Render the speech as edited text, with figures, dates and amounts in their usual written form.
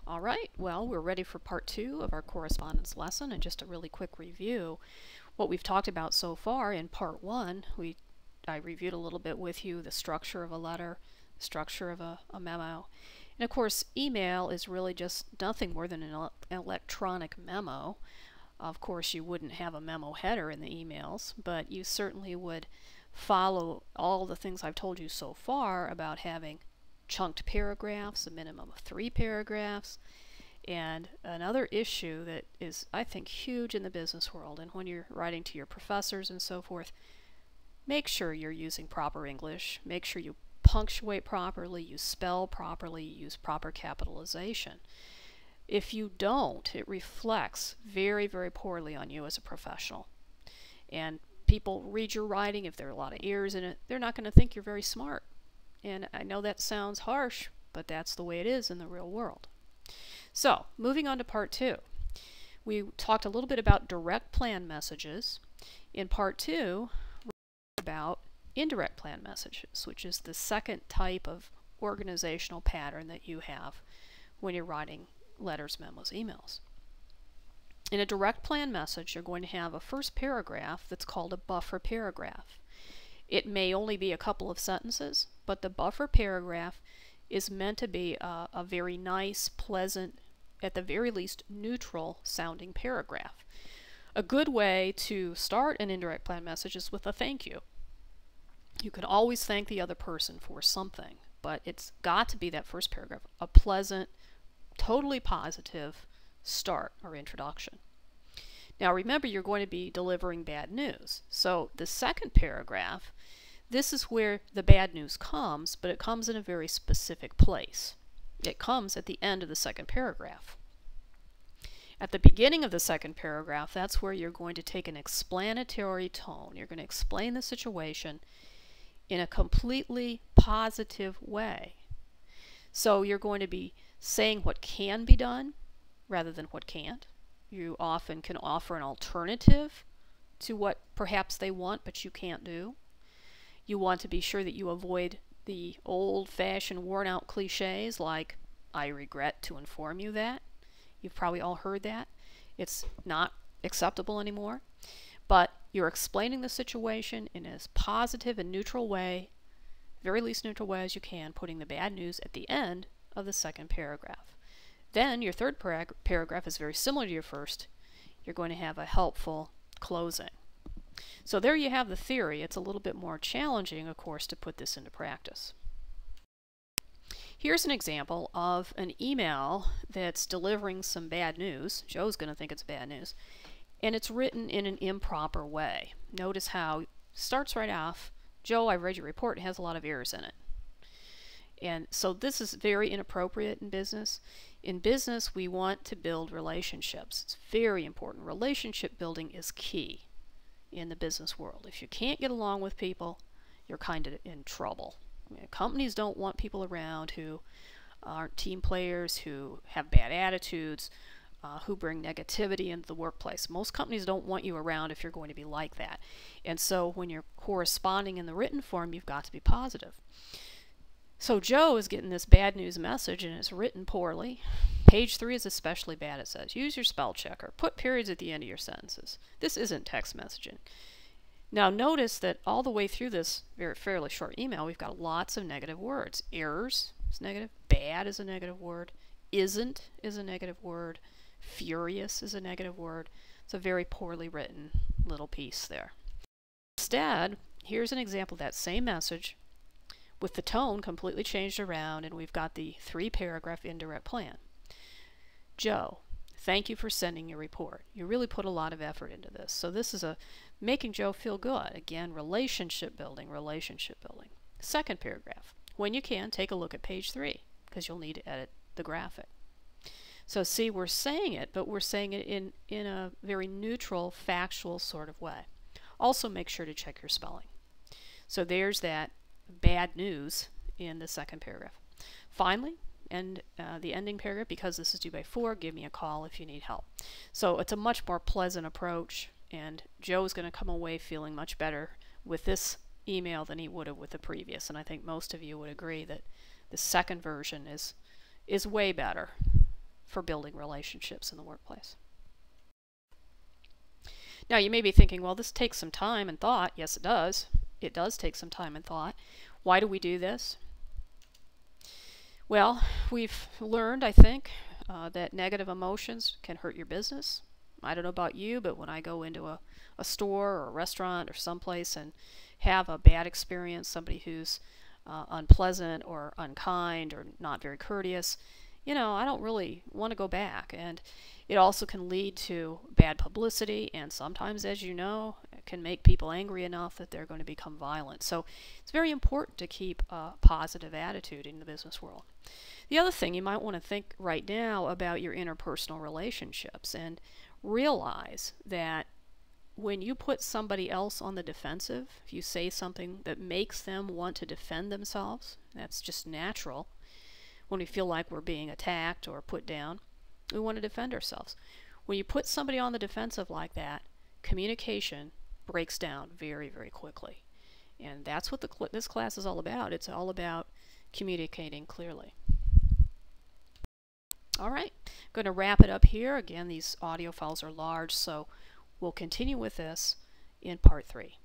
All right, well, we're ready for part 2 of our correspondence lesson, and just a really quick review. What we've talked about so far in part 1, I reviewed a little bit with you the structure of a letter, the structure of a memo. And of course, email is really just nothing more than an electronic memo. Of course, you wouldn't have a memo header in the emails, but you certainly would follow all the things I've told you so far about having chunked paragraphs, a minimum of 3 paragraphs. And another issue that is, I think, huge in the business world, and when you're writing to your professors and so forth, make sure you're using proper English. Make sure you punctuate properly, you spell properly, use proper capitalization. If you don't, it reflects very, very poorly on you as a professional. And people read your writing, if there are a lot of errors in it, they're not going to think you're very smart. And I know that sounds harsh, but that's the way it is in the real world. So, moving on to part 2. We talked a little bit about direct plan messages. In part 2, we talked about indirect plan messages, which is the second type of organizational pattern that you have when you're writing letters, memos, emails. In a direct plan message, you're going to have a first paragraph that's called a buffer paragraph. It may only be a couple of sentences, but the buffer paragraph is meant to be a very nice, pleasant, at the very least neutral sounding paragraph. A good way to start an indirect plan message is with a thank you. You can always thank the other person for something, but it's got to be that first paragraph, a pleasant, totally positive start or introduction. Now remember, you're going to be delivering bad news. So the second paragraph, this is where the bad news comes, but it comes in a very specific place. It comes at the end of the second paragraph. At the beginning of the second paragraph, that's where you're going to take an explanatory tone. You're going to explain the situation in a completely positive way. So you're going to be saying what can be done rather than what can't. You often can offer an alternative to what perhaps they want but you can't do. You want to be sure that you avoid the old-fashioned worn-out cliches like, I regret to inform you that. You've probably all heard that. It's not acceptable anymore. But you're explaining the situation in as positive and neutral way, very least neutral way as you can, putting the bad news at the end of the second paragraph. Then your third paragraph is very similar to your first. You're going to have a helpful closing. So there you have the theory. It's a little bit more challenging, of course, to put this into practice. Here's an example of an email that's delivering some bad news. Joe's going to think it's bad news. And it's written in an improper way. Notice how it starts right off, Joe, I've read your report. It has a lot of errors in it. And so this is very inappropriate in business. In business, we want to build relationships. It's very important. Relationship building is key in the business world. If you can't get along with people, you're kind of in trouble. I mean, companies don't want people around who aren't team players, who have bad attitudes, who bring negativity into the workplace. Most companies don't want you around if you're going to be like that. And so when you're corresponding in the written form, you've got to be positive. So Joe is getting this bad news message and it's written poorly. Page 3 is especially bad. It says, use your spell checker. Put periods at the end of your sentences. This isn't text messaging. Now notice that all the way through this fairly short email, we've got lots of negative words. Errors is negative. Bad is a negative word. Isn't is a negative word. Furious is a negative word. It's a very poorly written little piece there. Instead, here's an example of that same message with the tone completely changed around, and we've got the 3-paragraph indirect plan. Joe, thank you for sending your report. You really put a lot of effort into this. So this is making Joe feel good. Again, relationship building, relationship building. Second paragraph. When you can, take a look at page 3 because you'll need to edit the graphic. So see, we're saying it, but we're saying it in a very neutral, factual sort of way. Also make sure to check your spelling. So there's that bad news in the second paragraph. Finally, the ending paragraph, because this is due by 4, give me a call if you need help. So it's a much more pleasant approach, and Joe's going to come away feeling much better with this email than he would have with the previous. And I think most of you would agree that the second version is way better for building relationships in the workplace. Now you may be thinking, well, this takes some time and thought. Yes, it does. It does take some time and thought. Why do we do this? Well, we've learned, I think, that negative emotions can hurt your business. I don't know about you, but when I go into a store or a restaurant or someplace and have a bad experience, somebody who's unpleasant or unkind or not very courteous, you know, I don't really want to go back. And it also can lead to bad publicity, and sometimes, as you know, it can make people angry enough that they're going to become violent. So it's very important to keep a positive attitude in the business world. The other thing, you might want to think right now about your interpersonal relationships and realize that when you put somebody else on the defensive, if you say something that makes them want to defend themselves, that's just natural. When we feel like we're being attacked or put down, we want to defend ourselves. When you put somebody on the defensive like that, communication breaks down very, very quickly. And that's what this class is all about. It's all about communicating clearly. All right, I'm going to wrap it up here. Again, these audio files are large, so we'll continue with this in part 3.